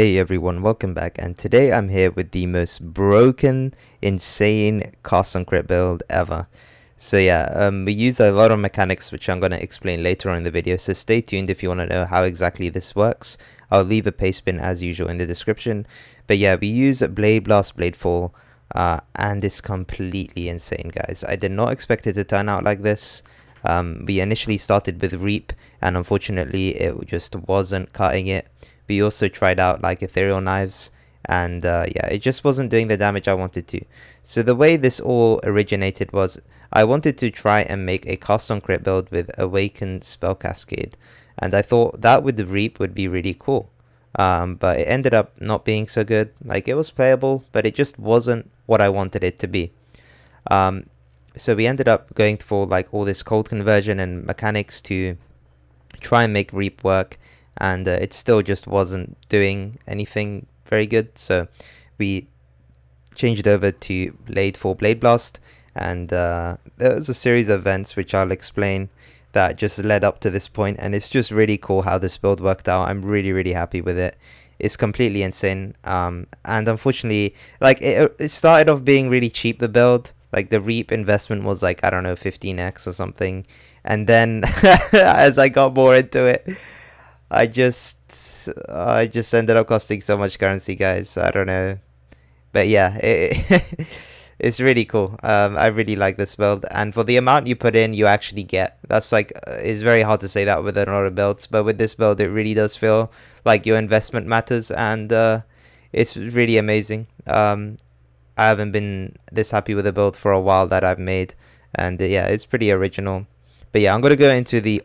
Hey everyone, welcome back, and today I'm here with the most broken, insane cast on crit build ever. So yeah, we use a lot of mechanics which I'm going to explain later on in the video, so stay tuned if you want to know how exactly this works. I'll leave a paste bin as usual in the description. But yeah, we use Blade Blast, Blade Fall, and it's completely insane, guys. I did not expect it to turn out like this. We initially started with Reap, and unfortunately it just wasn't cutting it. We also tried out like ethereal knives, and yeah, it just wasn't doing the damage I wanted to. So the way this all originated was I wanted to try and make a cast on crit build with Awakened Spell Cascade, and I thought that with the Reap would be really cool. But it ended up not being so good. Like, it was playable, but it just wasn't what I wanted it to be. So we ended up going for like all this cold conversion and mechanics to try and make Reap work, and it still just wasn't doing anything very good. So we changed over to Blade for Blade Blast, and there was a series of events which I'll explain that just led up to this point, and it's just really cool how this build worked out. I'm really happy with it. It's completely insane, and unfortunately, like, it started off being really cheap, the build. Like, the Reap investment was like, I don't know, 15x or something, and then as I got more into it, I just ended up costing so much currency, guys. I don't know, but yeah, it's really cool. I really like this build, and for the amount you put in, you actually get. That's like, it's very hard to say that with a lot of builds, but with this build, it really does feel like your investment matters, and it's really amazing. I haven't been this happy with a build for a while that I've made, and yeah, it's pretty original. But yeah, I'm gonna go into the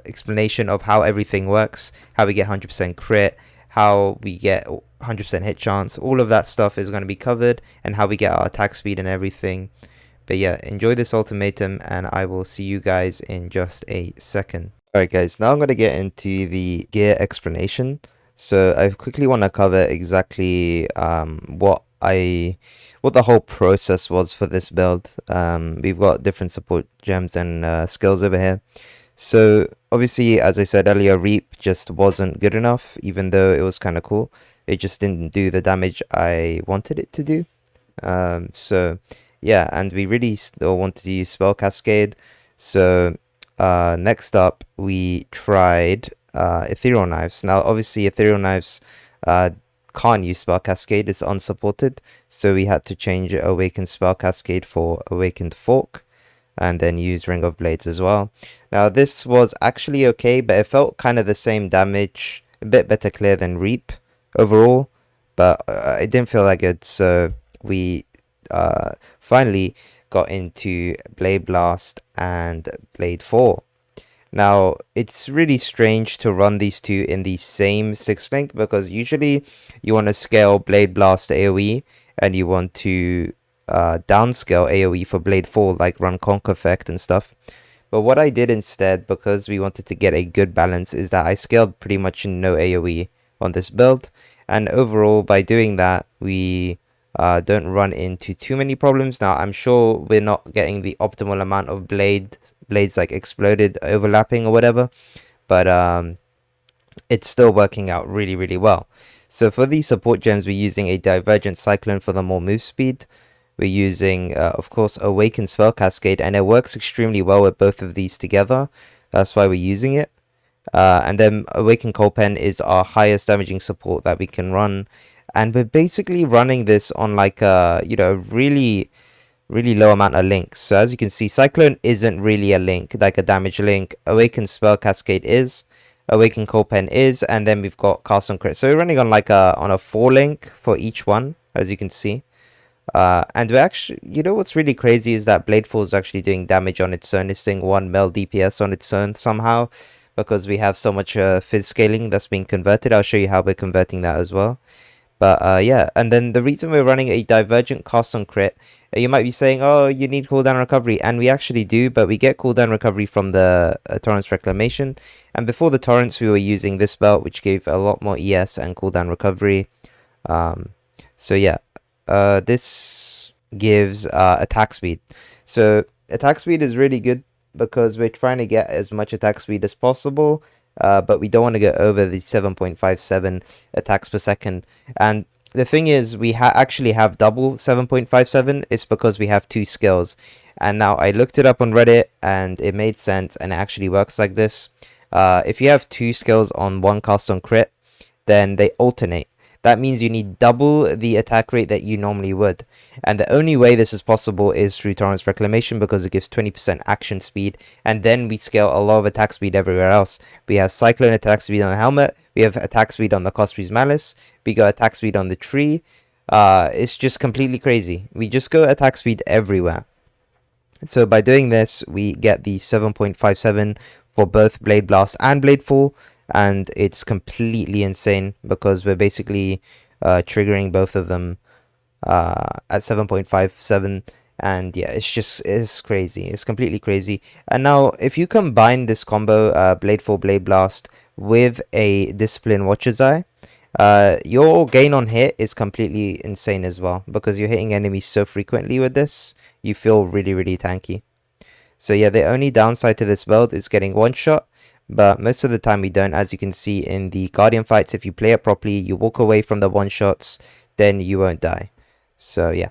explanation of how everything works, how we get 100% crit, how we get 100% hit chance. All of that stuff is going to be covered, and how we get our attack speed and everything. But yeah, enjoy this ultimatum, and I will see you guys in just a second. Alright guys, now I'm going to get into the gear explanation. So I quickly want to cover exactly what the whole process was for this build. We've got different support gems and skills over here. So obviously, as I said earlier, Reap just wasn't good enough, even though it was kind of cool. It just didn't do the damage I wanted it to do. So yeah, and we really still wanted to use Spell Cascade. So next up, we tried ethereal knives. Now obviously ethereal knives can't use Spell Cascade, it's unsupported, so we had to change Awakened Spell Cascade for Awakened Fork, and then use Ring of Blades as well. Now this was actually okay, but it felt kind of the same damage, a bit better clear than Reap overall, but it didn't feel that good. So we finally got into Blade Blast and Blade Fall. Now, it's really strange to run these two in the same 6 link, because usually you want to scale Blade Blast AoE, and you want to downscale AoE for Blade Fall, like run Conk Effect and stuff. But what I did instead, because we wanted to get a good balance, is that I scaled pretty much no AoE on this build, and overall by doing that, we don't run into too many problems. Now, I'm sure we're not getting the optimal amount of blades like exploded overlapping or whatever, but it's still working out really well. So for these support gems, we're using a Divergent Cyclone for the more move speed. We're using of course Awakened Spell Cascade, and it works extremely well with both of these together. That's why we're using it. And then Awakened Cold Pen is our highest damaging support that we can run, and we're basically running this on like a really low amount of links. So as you can see, Cyclone isn't really a link, like a damage link. Awakened Spell Cascade is, Awakened Cold Pen is, and then we've got Cast on Crit. So we're running on like a 4 link for each one, as you can see. And we're actually, what's really crazy is that Blade Fall is actually doing damage on its own. It's doing 1 mil DPS on its own somehow, because we have so much fizz scaling that's being converted. I'll show you how we're converting that as well. But yeah, and then the reason we're running a Divergent Cast on Crit, you might be saying, oh, you need cooldown recovery, and we actually do, but we get cooldown recovery from the Torrent's Reclamation, and before the Torrents we were using this belt, which gave a lot more ES and cooldown recovery. So yeah, this gives attack speed. So attack speed is really good because we're trying to get as much attack speed as possible, but we don't want to go over the 7.57 attacks per second. And the thing is, we actually have double 7.57. It's because we have two skills. And now I looked it up on Reddit, and it made sense, and it actually works like this. If you have two skills on one cast on crit, then they alternate. That means you need double the attack rate that you normally would. And the only way this is possible is through Torrent's Reclamation, because it gives 20% action speed, and then we scale a lot of attack speed everywhere else. We have Cyclone attack speed on the helmet, we have attack speed on the Cosprey's Malice, we got attack speed on the tree. It's just completely crazy. We just go attack speed everywhere. So by doing this, we get the 7.57 for both Blade Blast and Blade Fall, and it's completely insane because we're basically triggering both of them at 7.57. And yeah, it's crazy. It's completely crazy. And now if you combine this combo, Blade Fall, Blade Blast, with a Discipline Watcher's Eye, your gain on hit is completely insane as well, because you're hitting enemies so frequently with this. You feel really tanky. So yeah, the only downside to this build is getting one shot, but most of the time we don't. As you can see in the Guardian fights, if you play it properly, you walk away from the one shots, then you won't die. So yeah,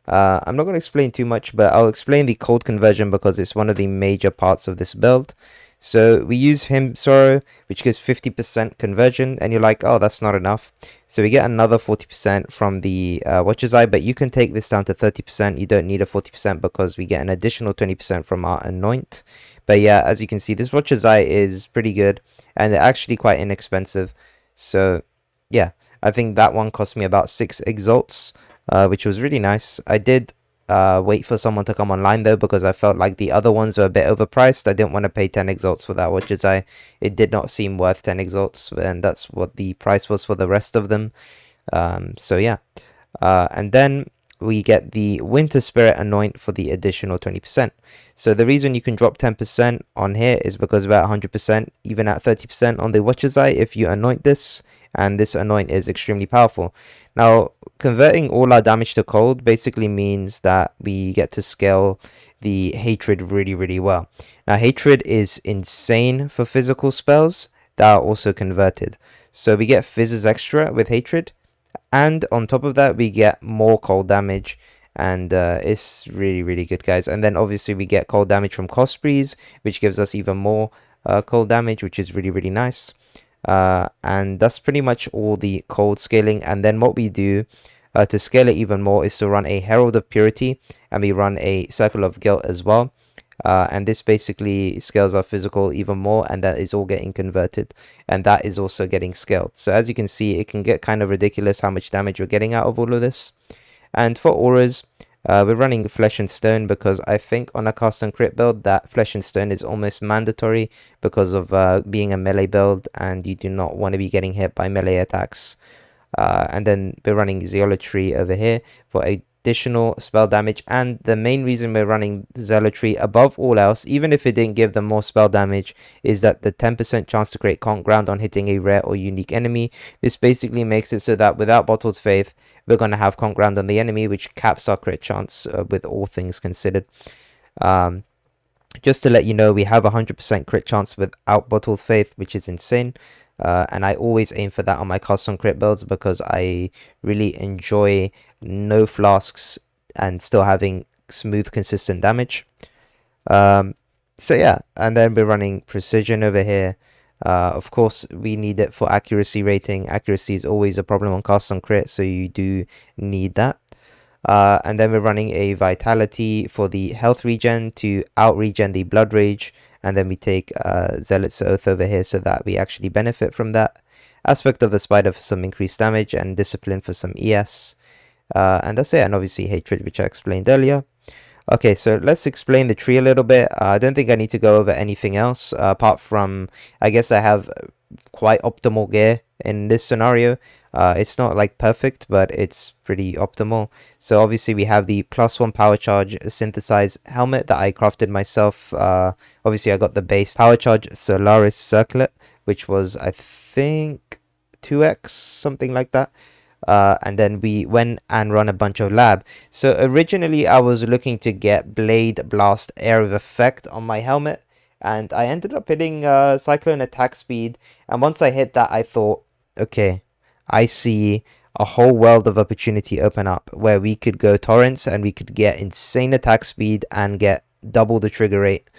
I'm not going to explain too much, but I'll explain the cold conversion because it's one of the major parts of this build. So we use Hymn Sorrow, which gives 50% conversion, and you're like, oh, that's not enough. So we get another 40% from the Watcher's Eye, but you can take this down to 30%. You don't need a 40% because we get an additional 20% from our Anoint. But yeah, as you can see, this Watcher's Eye is pretty good, and they're actually quite inexpensive. So yeah, I think that one cost me about 6 exalts, which was really nice. I did wait for someone to come online though, because I felt like the other ones were a bit overpriced. I didn't want to pay 10 exalts for that Watcher's Eye. It did not seem worth 10 exalts, and that's what the price was for the rest of them. So yeah, and then we get the Winter Spirit Anoint for the additional 20%. So the reason you can drop 10% on here is because about 100%, even at 30% on the Watcher's Eye, if you anoint this, and this anoint is extremely powerful. Now, converting all our damage to cold basically means that we get to scale the hatred really well. Now, hatred is insane for physical spells that are also converted. So we get Fizz's Extra with hatred, and on top of that we get more cold damage, and it's really good, guys. And then obviously we get cold damage from Cosprey's, which gives us even more cold damage, which is really nice. And that's pretty much all the cold scaling. And then what we do to scale it even more is to run a Herald of Purity, and we run a Circle of Guilt as well. And this basically scales our physical even more, and that is all getting converted, and that is also getting scaled. So as you can see, it can get kind of ridiculous how much damage we're getting out of all of this. And for auras, we're running Flesh and Stone, because I think on a cast and crit build that Flesh and Stone is almost mandatory because of being a melee build, and you do not want to be getting hit by melee attacks. And then we're running Zealotry over here for additional spell damage, and the main reason we're running Zealotry above all else, even if it didn't give them more spell damage, is that the 10% chance to create Conk Ground on hitting a rare or unique enemy. This basically makes it so that without Bottled Faith, we're going to have Conk Ground on the enemy, which caps our crit chance with all things considered. Just to let you know, we have 100% crit chance without Bottled Faith, which is insane. And I always aim for that on my custom crit builds, because I really enjoy no flasks and still having smooth, consistent damage. So yeah, and then we're running Precision over here. Of course, we need it for accuracy rating. Accuracy is always a problem on cast on crit, so you do need that. And then we're running a Vitality for the health regen to out regen the Blood Rage. And then we take Zealot's Oath over here so that we actually benefit from that. Aspect of the Spider for some increased damage, and Discipline for some ES. And that's it. And obviously Hatred, which I explained earlier. Okay, so let's explain the tree a little bit. I don't think I need to go over anything else, apart from, I guess I have quite optimal gear in this scenario. It's not like perfect, but it's pretty optimal. So obviously we have the +1 power charge synthesized helmet that I crafted myself. Obviously I got the base power charge Solaris circlet, which was, I think, 2x, something like that. And then we went and run a bunch of lab. So originally I was looking to get Blade Blast Air of Effect on my helmet, and I ended up hitting Cyclone attack speed. And once I hit that, I thought, okay, I see a whole world of opportunity open up where we could go torrents and we could get insane attack speed and get double the trigger rate,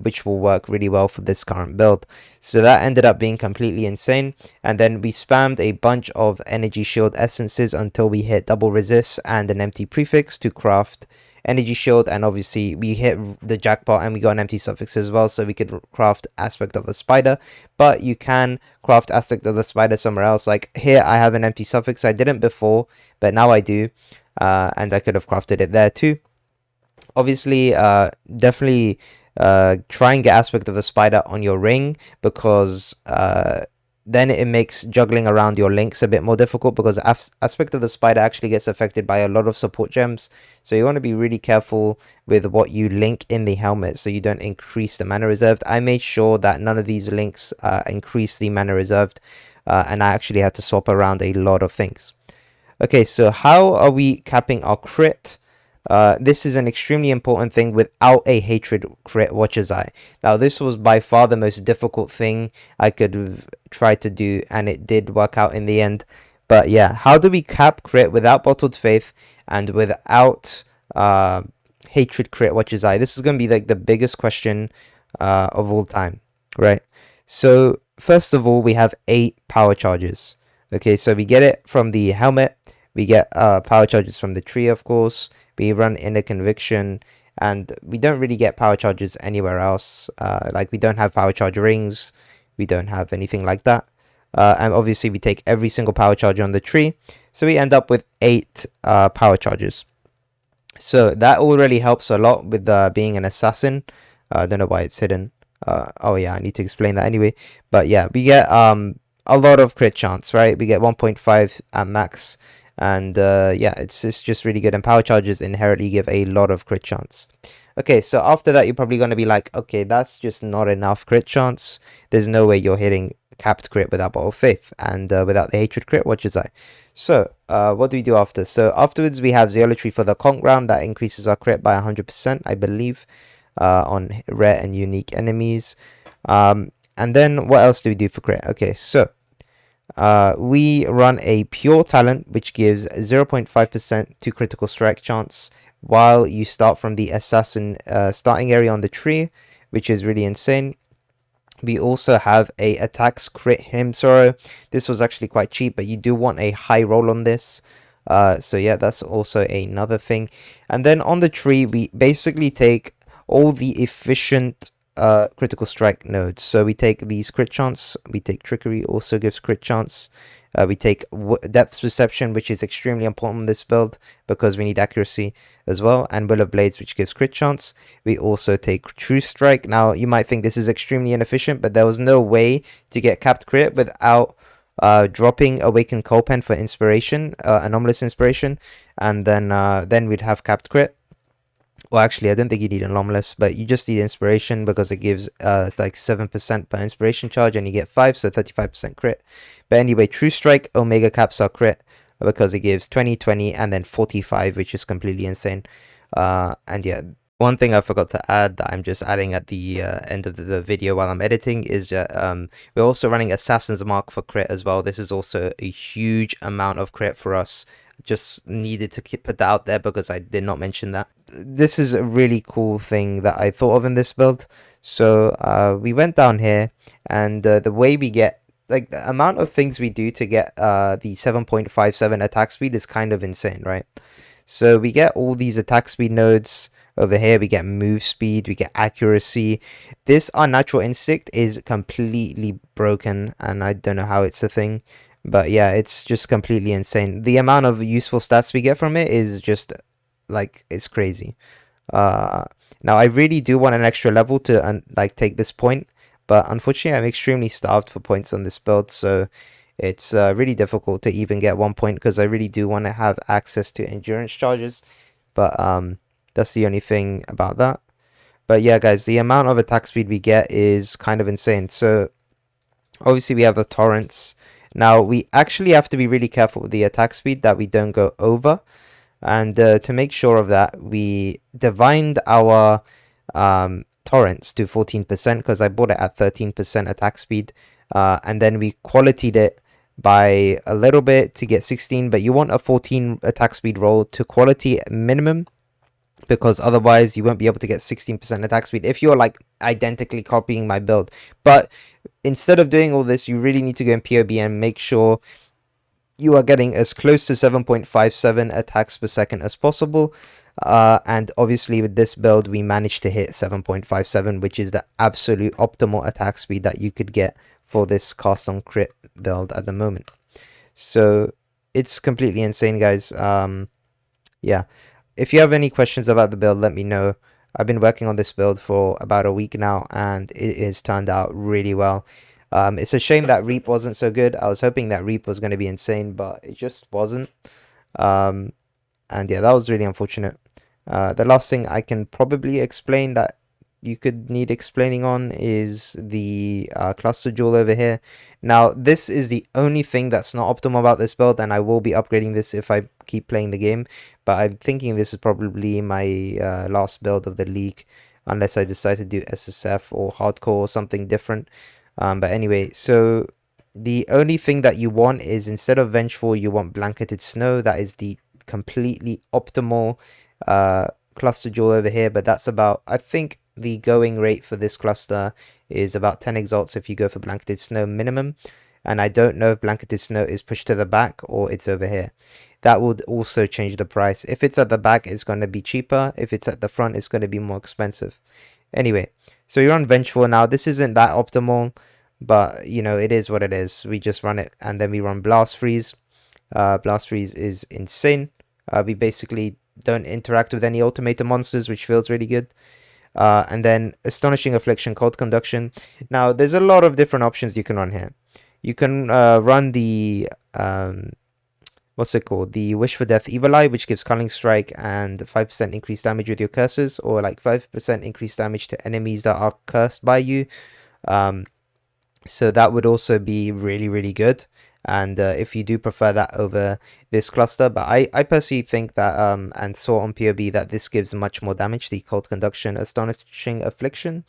which will work really well for this current build. So that ended up being completely insane. And then we spammed a bunch of energy shield essences until we hit double resist and an empty prefix to craft energy shield. And obviously we hit the jackpot and we got an empty suffix as well, so we could craft aspect of the spider. But you can craft aspect of the spider somewhere else. Like here I have an empty suffix. I didn't before, but now I do, and I could have crafted it there too. Obviously, definitely try and get aspect of the spider on your ring, because then it makes juggling around your links a bit more difficult, because aspect of the spider actually gets affected by a lot of support gems. So you want to be really careful with what you link in the helmet so you don't increase the mana reserved. I made sure that none of these links increase the mana reserved, and I actually had to swap around a lot of things. Okay, so how are we capping our crit? This is an extremely important thing without a hatred crit, watcher's eye. Now, this was by far the most difficult thing I could have tried to do, and it did work out in the end. But yeah, how do we cap crit without bottled faith and without hatred crit, watcher's eye? This is going to be like the biggest question of all time, right? So first of all, we have 8 power charges. Okay, so we get it from the helmet. We get power charges from the tree, of course. We run inner conviction, and we don't really get power charges anywhere else. Like, we don't have power charge rings. We don't have anything like that. And obviously we take every single power charge on the tree. So we end up with 8 power charges. So that already helps a lot with being an assassin. I don't know why it's hidden. Oh yeah, I need to explain that anyway. But yeah, we get a lot of crit chance, right? We get 1.5 at max. And yeah, it's just really good. And power charges inherently give a lot of crit chance. Okay, so after that, you're probably going to be like, okay, that's just not enough crit chance. There's no way you're hitting capped crit without bottle of faith and without the hatred crit, watcher's eye. So what do we do after? So afterwards, we have zealotry for the conk round. That increases our crit by 100%, I believe, on rare and unique enemies. And then what else do we do for crit? Okay, so we run a pure talent, which gives 0.5% to critical strike chance while you start from the assassin starting area on the tree, which is really insane. We also have a attacks crit him sorrow. This was actually quite cheap, but you do want a high roll on this. So yeah, that's also another thing. And then on the tree, we basically take all the efficient critical strike nodes. So we take these crit chance, we take trickery, also gives crit chance. We take depth perception, which is extremely important in this build because we need accuracy as well, and will of blades, which gives crit chance. We also take true strike. Now you might think this is extremely inefficient, but there was no way to get capped crit without dropping awakened coal pen for inspiration, anomalous inspiration, and then we'd have capped crit. Well, actually, I don't think you need anomalous, but you just need inspiration because it gives like 7% per inspiration charge, and you get 5, so 35% crit. But anyway, True Strike Omega caps our crit because it gives 20, 20, and then 45, which is completely insane. And yeah, one thing I forgot to add that I'm just adding at the end of the video while I'm editing is that we're also running Assassin's Mark for crit as well. This is also a huge amount of crit for us. Just needed to put that out there because I did not mention that. This is a really cool thing that I thought of in this build. So we went down here, and the way we get, like, the amount of things we do to get the 7.57 attack speed is kind of insane, right? So we get all these attack speed nodes over here. We get move speed, we get accuracy. This unnatural instinct is completely broken, and I don't know how it's a thing. But yeah, it's just completely insane. The amount of useful stats we get from it is just, like, it's crazy. Now, I really do want an extra level to, like, take this point. But unfortunately, I'm extremely starved for points on this build. So it's really difficult to even get 1 point because I really do want to have access to endurance charges. But that's the only thing about that. But yeah, guys, the amount of attack speed we get is kind of insane. So obviously, we have the torrents. Now, we actually have to be really careful with the attack speed that we don't go over. And to make sure of that, we divined our torrents to 14% because I bought it at 13% attack speed, and then we qualityed it by a little bit to get 16, but you want a 14 attack speed roll to quality minimum, because otherwise you won't be able to get 16% attack speed if you're like identically copying my build. But instead of doing all this, you really need to go in POB and make sure you are getting as close to 7.57 attacks per second as possible. And obviously with this build we managed to hit 7.57, which is the absolute optimal attack speed that you could get for this cast on crit build at the moment. So it's completely insane, guys. Yeah, if you have any questions about the build, let me know. I've been working on this build for about a week now and it has turned out really well. It's a shame that Reap wasn't so good. I was hoping that Reap was going to be insane, but it just wasn't. And yeah, that was really unfortunate. The last thing I can probably explain that you could need explaining on is the cluster jewel over here. Now, this is the only thing that's not optimal about this build, and I will be upgrading this if I keep playing the game. But I'm thinking this is probably my last build of the league, unless I decide to do SSF or hardcore or something different. But anyway, so the only thing that you want is, instead of Vengeful, you want Blanketed Snow. That is the completely optimal cluster jewel over here. But that's about, I think the going rate for this cluster is about 10 exalts if you go for Blanketed Snow minimum. And I don't know if Blanketed Snow is pushed to the back or it's over here. That would also change the price. If it's at the back, it's going to be cheaper. If it's at the front, it's going to be more expensive. Anyway, so we run Vengeful now. This isn't that optimal, but you know, it is what it is. We just run it, and then we run Blast Freeze. Blast Freeze is insane. We basically don't interact with any automated monsters, which feels really good. And then Astonishing Affliction, Cold Conduction. Now, there's a lot of different options you can run here. You can run the what's it called? The Wish for Death Evil Eye, which gives Culling Strike and 5% increased damage with your curses, or like 5% increased damage to enemies that are cursed by you. So that would also be really, really good. And if you do prefer that over this cluster, but I personally think that and saw on POB that this gives much more damage, the Cold Conduction Astonishing Affliction.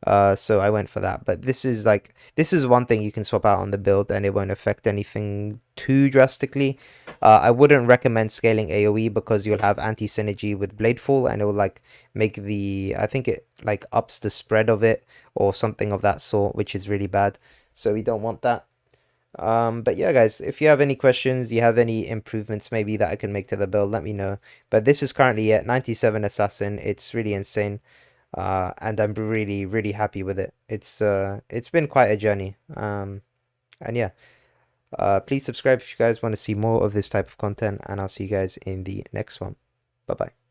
So I went for that. But this is one thing you can swap out on the build and it won't affect anything too drastically. I wouldn't recommend scaling AoE because you'll have anti-synergy with Bladefall, and it will like make the, I think it like ups the spread of it or something of that sort, which is really bad. So we don't want that. But yeah, guys, if you have any questions, you have any improvements maybe that I can make to the build, let me know. But this is currently at 97 assassin. It's really insane. And I'm really, really happy with it. It's been quite a journey. And yeah, please subscribe if you guys want to see more of this type of content, and I'll see you guys in the next one. Bye bye.